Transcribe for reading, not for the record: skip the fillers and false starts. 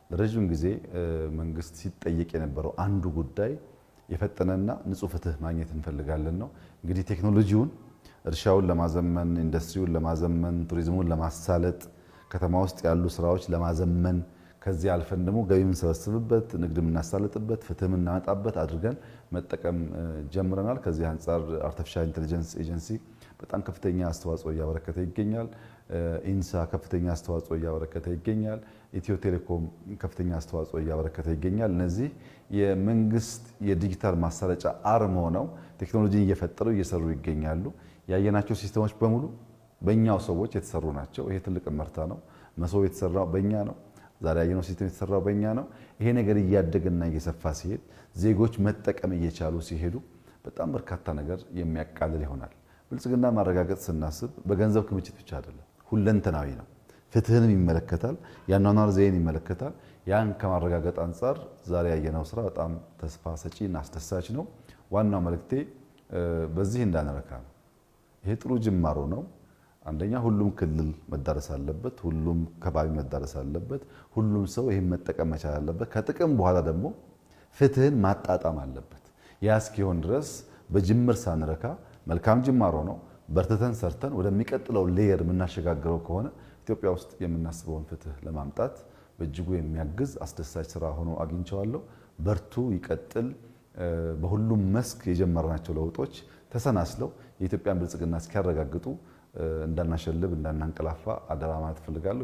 ለረጅም ጊዜ መንግስት ሲጠየቅ የነበረው አንዱ ጉዳይ የፈጠነና ንጹህ ፍትህ ማግኘት እንፈልጋለን ነው። እንግዲህ ቴክኖሎጂውን እርሻውን ለማዘመን፣ ኢንዱስትሪውን ለማዘመን፣ ቱሪዝሙን ለማሳለጥ፣ ከተማ ውስጥ ያሉ ስራዎች ለማዘመን ከዚህ አልፈን ደግሞ ገቢ የምንሰበስብበት፣ ንግድ የምናሳልጥበት፣ ፍትህ የምናመጣበት አድርገን መጠቀም ጀምረናል። ከዚህ አንጻር አርቲፊሻል ኢንተለጀንስ ኤጀንሲ በጣም ከፍተኛ አስተዋጽኦ እያበረከተ ይገኛል። ኢንሳ ከፍተኛ አስተዋጽኦ እያበረከተ ይገኛል። ኢትዮ ቴሌኮም ከፍተኛ አስተዋጽኦ እያበረከተ ይገኛል። እነዚህ የመንግስት የዲጂታል ማሳለጫ አርም ሆነው ቴክኖሎጂን እየፈጠሩ እየሰሩ ይገኛሉ። ያየናቸው ሲስተሞች በሙሉ በእኛው ሰዎች የተሰሩ ናቸው። ይሄ ትልቅ ምርታ ነው። መሶብ የተሰራው በእኛ ነው። ዛሬ ያየነው ሲስተም የተሰራው በእኛ ነው። ይሄ ነገር እያደገና እየሰፋ ሲሄድ ዜጎች መጠቀም እየቻሉ ሲሄዱ በጣም በርካታ ነገር የሚያቃልል ይሆናል። ብልጽግና ማረጋገጥ ስናስብ በገንዘብ ክምችት ብቻ አይደለም፣ ሁለንተናዊ ነው። ፍትህንም ይመለከታል፣ የአኗኗር ዘይቤን ይመለከታል። ያን ከማረጋገጥ አንጻር ዛሬ ያየነው ስራ በጣም ተስፋ ሰጪና አስደሳች ነው። ዋናው መልእክቴ በዚህ እንዳንረካ ነው። ይሄ ጥሩ ጅማሮ ነው። አንደኛ ሁሉም ክልል መዳረስ አለበት፣ ሁሉም ከባቢ መዳረስ አለበት፣ ሁሉም ሰው ይህን መጠቀም መቻል አለበት። ከጥቅም በኋላ ደግሞ ፍትህን ማጣጣም አለበት። ያ እስኪሆን ድረስ በጅምር ሳንረካ መልካም ጅማሮ ነው። በርትተን ሰርተን ወደሚቀጥለው ሌየር የምናሸጋግረው ከሆነ ኢትዮጵያ ውስጥ የምናስበውን ፍትህ ለማምጣት በእጅጉ የሚያግዝ አስደሳች ስራ ሆኖ አግኝቼዋለሁ። በርቱ፣ ይቀጥል። በሁሉም መስክ የጀመርናቸው ለውጦች ተሰናስለው የኢትዮጵያን ብልጽግና እስኪያረጋግጡ እንዳናሸልብ እንዳናንቀላፋ አደራ ማለት እፈልጋለሁ።